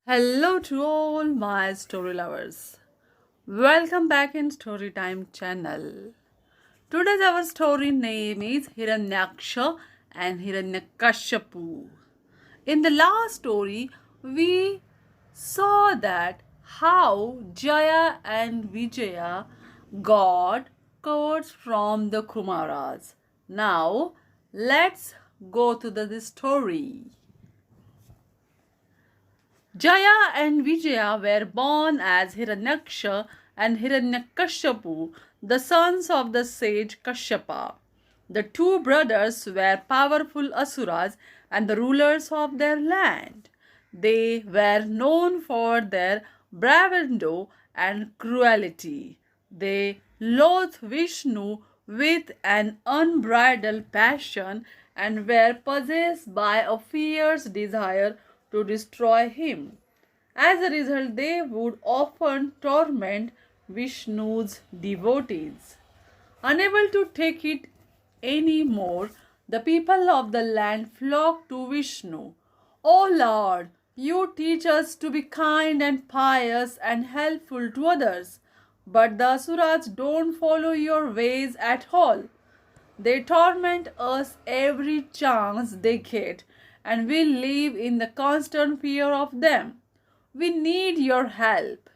Hello to all my story lovers. Welcome back in Storytime channel. Today's our story name is Hiranyaksha and Hiranyakashyipu. In the last story, we saw that how Jaya and Vijaya got codes from the Kumaras. Now, let's go to the story. Jaya and Vijaya were born as Hiranyaksha and Hiranyakashyipu, the sons of the sage Kashyapa. The two brothers were powerful asuras and the rulers of their land. They were known for their bravado and cruelty. They loathed Vishnu with an unbridled passion and were possessed by a fierce desire to destroy him. As a result, they would often torment Vishnu's devotees. Unable to take it any more, the people of the land flocked to Vishnu. O Lord, you teach us to be kind and pious and helpful to others, but the Asuras don't follow your ways at all. They torment us every chance they get, and we live in the constant fear of them. We need your help.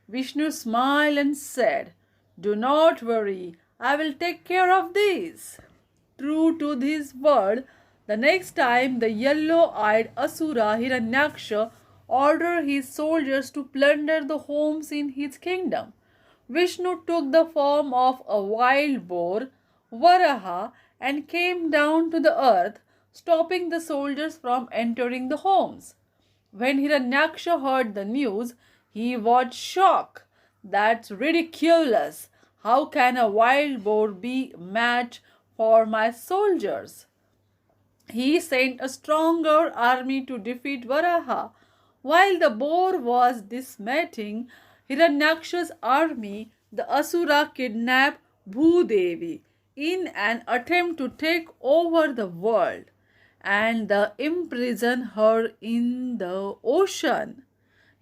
Vishnu smiled and said, Do not worry, I will take care of this. True to his word, the next time the yellow-eyed Asura Hiranyaksha ordered his soldiers to plunder the homes in his kingdom, Vishnu took the form of a wild boar, Varaha, and came down to the earth, stopping the soldiers from entering the homes. When Hiranyaksha heard the news, he was shocked. That's ridiculous. How can a wild boar be match for my soldiers? He sent a stronger army to defeat Varaha. While the boar was dismaying Hiranyaksha's army, the Asura kidnapped Bhudevi in an attempt to take over the world and imprison her in the ocean.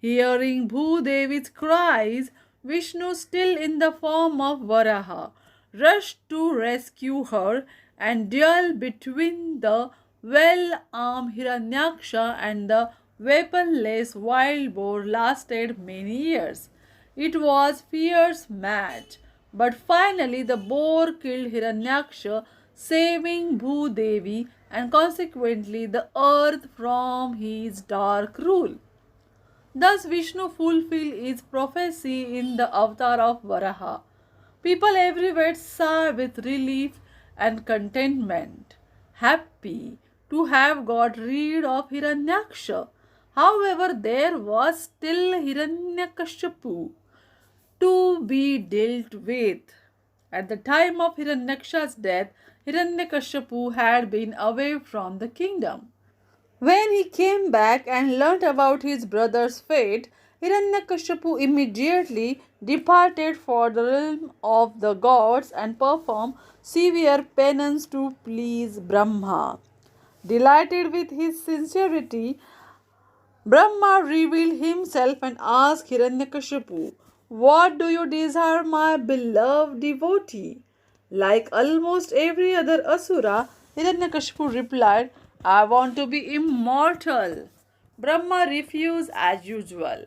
Hearing Bhudevi's cries, Vishnu, still in the form of Varaha, rushed to rescue her, and duel between the well-armed Hiranyaksha and the weaponless wild boar lasted many years. It was fierce match, but finally the boar killed Hiranyaksha, saving Bhudevi and consequently the earth from his dark rule. Thus Vishnu fulfilled his prophecy in the avatar of Varaha. People everywhere sigh with relief and contentment, happy to have got rid of Hiranyaksha. However, there was still Hiranyakashyipu to be dealt with. At the time of Hiranyaksha's death, Hiranyakashipu had been away from the kingdom. When he came back and learnt about his brother's fate, Hiranyakashipu immediately departed for the realm of the gods and performed severe penance to please Brahma. Delighted with his sincerity, Brahma revealed himself and asked Hiranyakashipu, What do you desire, my beloved devotee? Like almost every other Asura, Hiranyakashipu replied, I want to be immortal. Brahma refused as usual.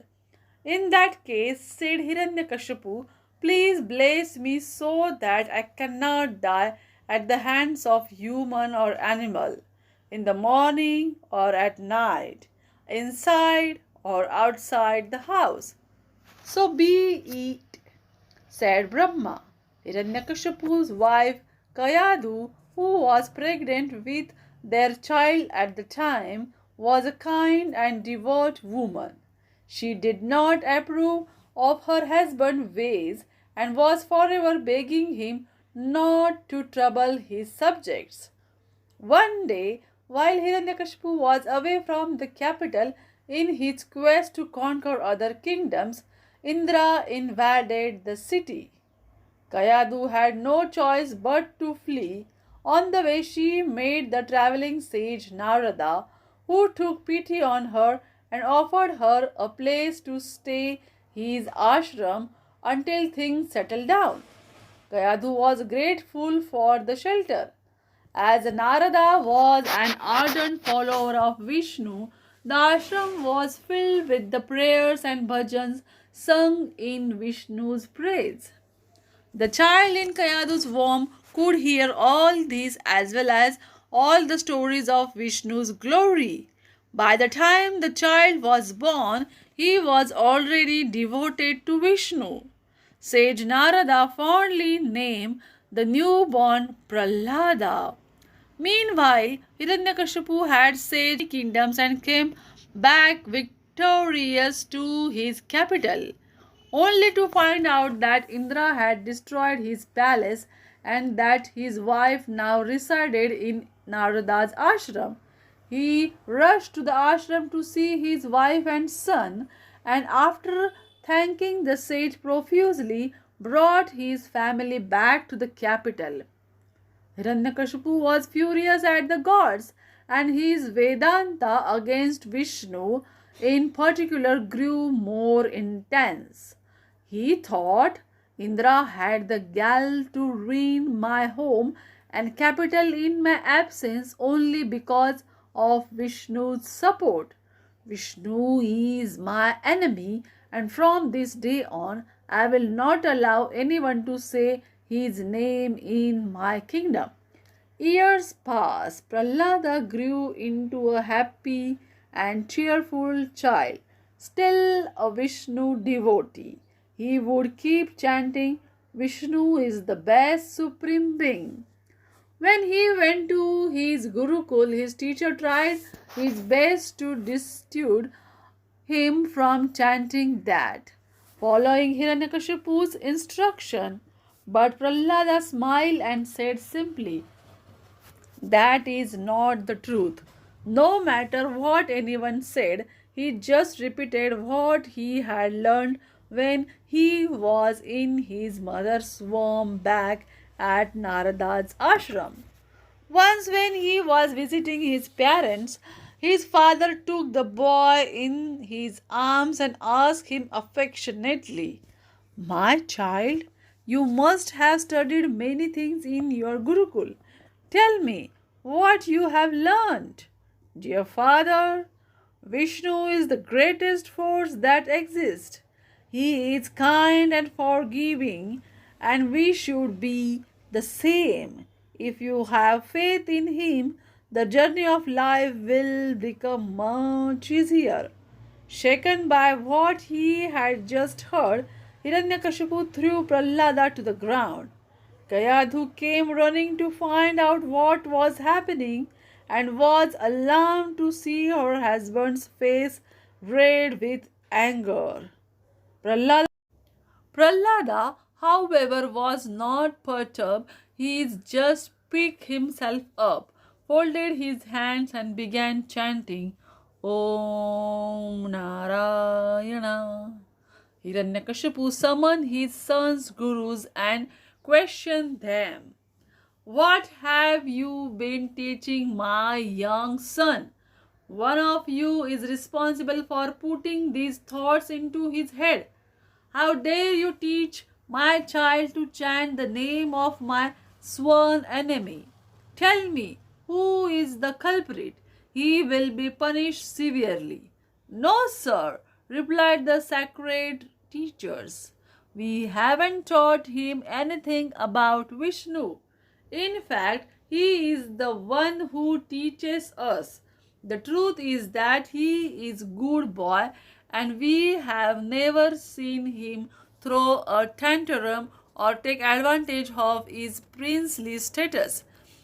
In that case, said Hiranyakashipu, please bless me so that I cannot die at the hands of human or animal, in the morning or at night, inside or outside the house. So be it, said Brahma. Hiranyakashipu's wife Kayadu, who was pregnant with their child at the time, was a kind and devout woman. She did not approve of her husband's ways and was forever begging him not to trouble his subjects. One day, while Hiranyakashipu was away from the capital in his quest to conquer other kingdoms, Indra invaded the city. Kayadu had no choice but to flee. On the way, she met the traveling sage Narada, who took pity on her and offered her a place to stay his ashram until things settled down. Kayadhu was grateful for the shelter. As Narada was an ardent follower of Vishnu, the ashram was filled with the prayers and bhajans sung in Vishnu's praise. The child in Kayadu's womb could hear all these as well as all the stories of Vishnu's glory. By the time the child was born, he was already devoted to Vishnu. Sage Narada fondly named the newborn Prahlada. Meanwhile, Hiranyakashipu had saved kingdoms and came back victorious to his capital, only to find out that Indra had destroyed his palace and that his wife now resided in Narada's ashram. He rushed to the ashram to see his wife and son, and after thanking the sage profusely, brought his family back to the capital. Hiranyakashipu was furious at the gods, and his Vedanta against Vishnu in particular grew more intense. He thought Indra had the gall to ruin my home and capital in my absence only because of Vishnu's support. Vishnu is my enemy, and from this day on I will not allow anyone to say his name in my kingdom. Years passed. Prahlada grew into a happy and cheerful child, still a Vishnu devotee. He would keep chanting, Vishnu is the best supreme being. When he went to his Gurukul, his teacher tried his best to dissuade him from chanting that, following Hiranyakashipu's instruction. But Prahlada smiled and said simply, that is not the truth. No matter what anyone said, he just repeated what he had learned when he was in his mother's womb back at Narada's ashram. Once, when he was visiting his parents, his father took the boy in his arms and asked him affectionately, my child, you must have studied many things in your Gurukul. Tell me what you have learned. Dear father, Vishnu is the greatest force that exists. He is kind and forgiving, and we should be the same. If you have faith in him, the journey of life will become much easier. Shaken by what he had just heard, Hiranyakashipu threw Prahlada to the ground. Kayadhu came running to find out what was happening and was alarmed to see her husband's face red with anger. Prahlada, however, was not perturbed. He just picked himself up, folded his hands, and began chanting, Om Narayana. Hiranyakashipu summoned his son's gurus and questioned them. What have you been teaching my young son? One of you is responsible for putting these thoughts into his head. How dare you teach my child to chant the name of my sworn enemy? Tell me, who is the culprit? He will be punished severely. No, sir, replied the sacred teachers. We haven't taught him anything about Vishnu. In fact, he is the one who teaches us. The truth is that he is a good boy, and we have never seen him throw a tantrum or take advantage of his princely status.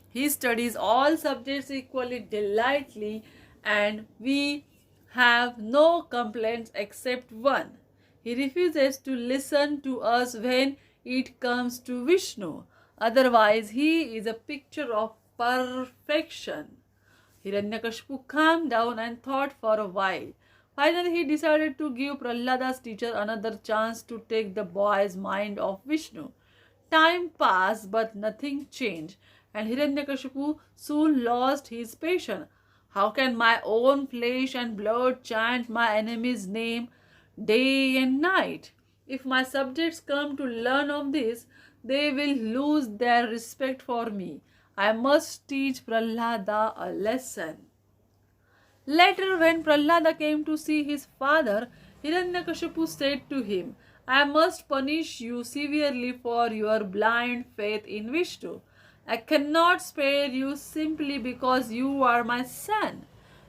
He studies all subjects equally delightfully, and we have no complaints except one. He refuses to listen to us when it comes to Vishnu. Otherwise, he is a picture of perfection. Hiranyakashipu calmed down and thought for a while. Finally, he decided to give Prahlada's teacher another chance to take the boy's mind off Vishnu. Time passed, but nothing changed, and Hiranyakashipu soon lost his patience. How can my own flesh and blood chant my enemy's name day and night? If my subjects come to learn of this, they will lose their respect for me. I must teach Prahlada a lesson. Later, when Prahlada came to see his father, Hiranyakashipu said to him, I must punish you severely for your blind faith in Vishnu. I cannot spare you simply because you are my son.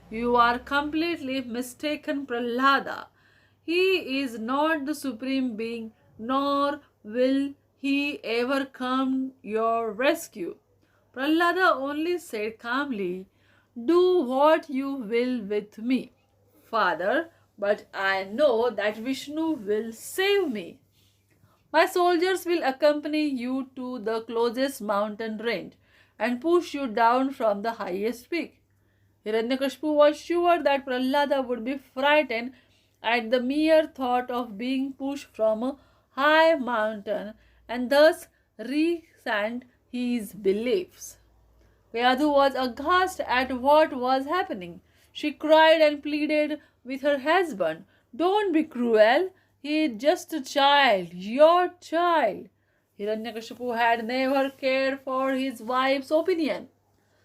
You are completely mistaken, Prahlada. He is not the supreme being, nor will he ever come your rescue. Prahlada only said calmly, do what you will with me, father, but I know that Vishnu will save me. My soldiers will accompany you to the closest mountain range and push you down from the highest peak. Hiranyakashipu was sure that Prahlada would be frightened at the mere thought of being pushed from a high mountain and thus resent his beliefs. Kayadhu was aghast at what was happening. She cried and pleaded with her husband, don't be cruel. He is just a child, your child. Hiranyakashipu had never cared for his wife's opinion.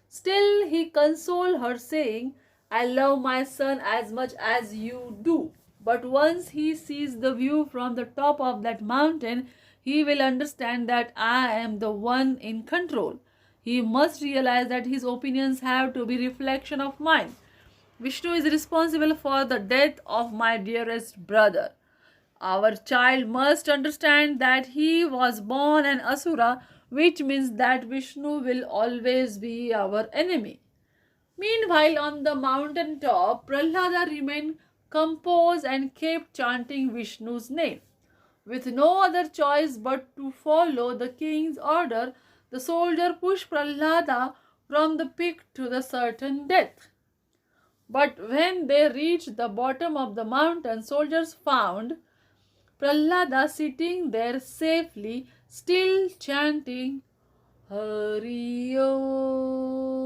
Still, he consoled her, saying, I love my son as much as you do. But once he sees the view from the top of that mountain, he will understand that I am the one in control. He must realize that his opinions have to be reflection of mine. Vishnu is responsible for the death of my dearest brother. Our child must understand that he was born an asura, which means that Vishnu will always be our enemy. Meanwhile, on the mountain top, Prahlada remained composed and kept chanting Vishnu's name. With no other choice but to follow the king's order, the soldier pushed Prahlada from the peak to the certain death. But when they reached the bottom of the mountain, soldiers found Prahlada sitting there safely, still chanting Hari Om.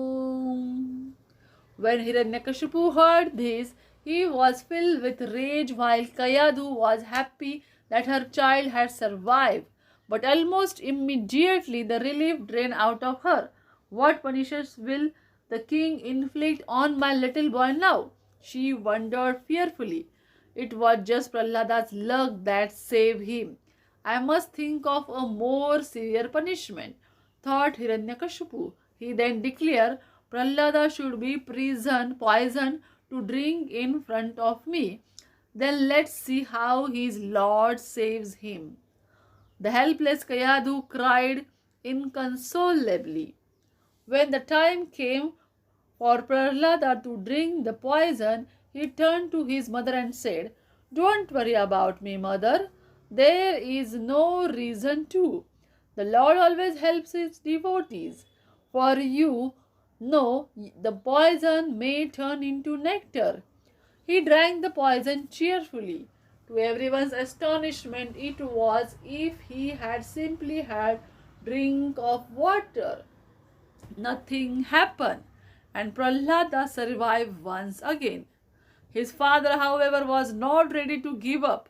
When Hiranyakashipu heard this, he was filled with rage while Kayadhu was happy that her child had survived. But almost immediately the relief drained out of her. What punishments will the king inflict on my little boy now? She wondered fearfully. It was just Prahlada's luck that saved him. I must think of a more severe punishment, thought Hiranyakashipu. He then declared Prahlada should be poisoned to drink in front of me. Then let's see how his lord saves him. The helpless Kayadhu cried inconsolably. When the time came for Prahlada to drink the poison, he turned to his mother and said, don't worry about me, mother. There is no reason to. The Lord always helps his devotees. For you know, the poison may turn into nectar. He drank the poison cheerfully. To everyone's astonishment, it was if he had simply had drink of water. Nothing happened, and Prahlada survived once again. His father, however, was not ready to give up.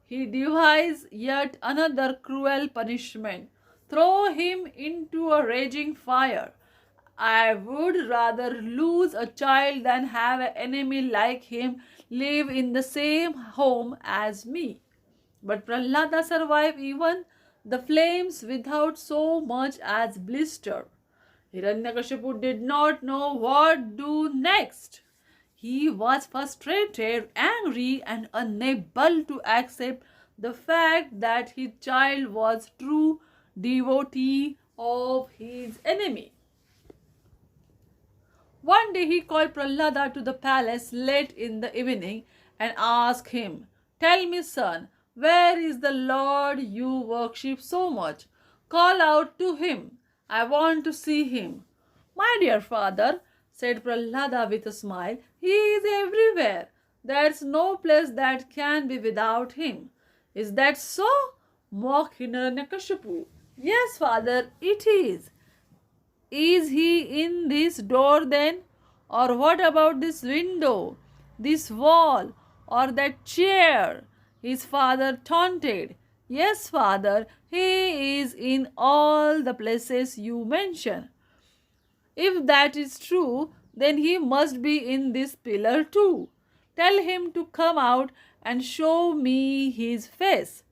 He devised yet another cruel punishment. Throw him into a raging fire. I would rather lose a child than have an enemy like him live in the same home as me. But Prahlada survived even the flames without so much as blister. Hiranyakashipu did not know what to do next. He was frustrated, angry, and unable to accept the fact that his child was true devotee of his enemy. One day he called Prahlada to the palace late in the evening and asked him, tell me, son, where is the Lord you worship so much? Call out to him. I want to see him. My dear father, said Prahlada with a smile, he is everywhere. There's no place that can be without him. Is that so? Mocked Hiranyakashipu. Yes, father, it is. Is he in this door then? Or what about this window, this wall, or that chair? His father taunted. Yes, father, he is in all the places you mention. If that is true, then he must be in this pillar too. Tell him to come out and show me his face,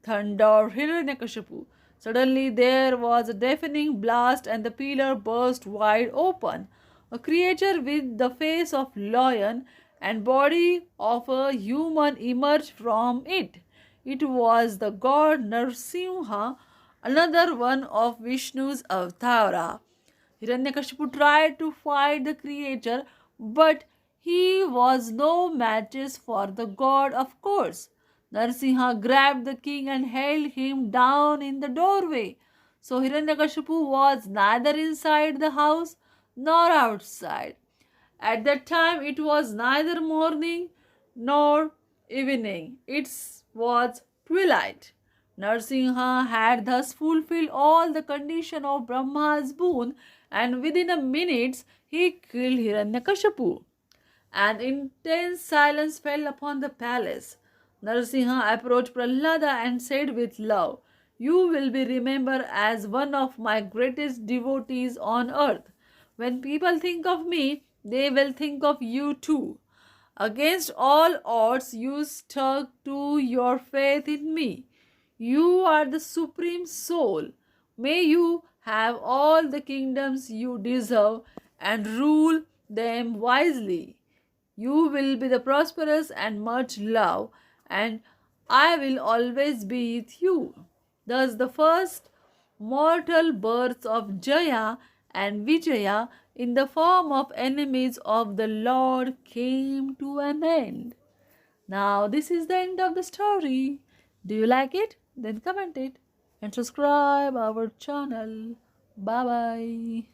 thundered Hiranyakashyipu. Suddenly there was a deafening blast and the pillar burst wide open. A creature with the face of lion and body of a human emerged from it. It was the god Narsimha, another one of Vishnu's avatara. Hiranyakashipu tried to fight the creature, but he was no matches for the god, of course. Narsimha grabbed the king and held him down in the doorway. So Hiranyakashipu was neither inside the house nor outside. At that time it was neither morning nor evening. It was twilight. Narsimha had thus fulfilled all the condition of Brahma's boon, and within a minute he killed Hiranyakashipu. An intense silence fell upon the palace. Narasimha approached Prahlada and said with love, "You will be remembered as one of my greatest devotees on earth. When people think of me, they will think of you too. Against all odds, you stuck to your faith in me. You are the supreme soul. May you have all the kingdoms you deserve and rule them wisely. You will be the prosperous and much loved, and I will always be with you." Thus, the first mortal births of Jaya and Vijaya in the form of enemies of the Lord came to an end. Now, this is the end of the story. Do you like it? Then comment it and subscribe our channel. Bye bye.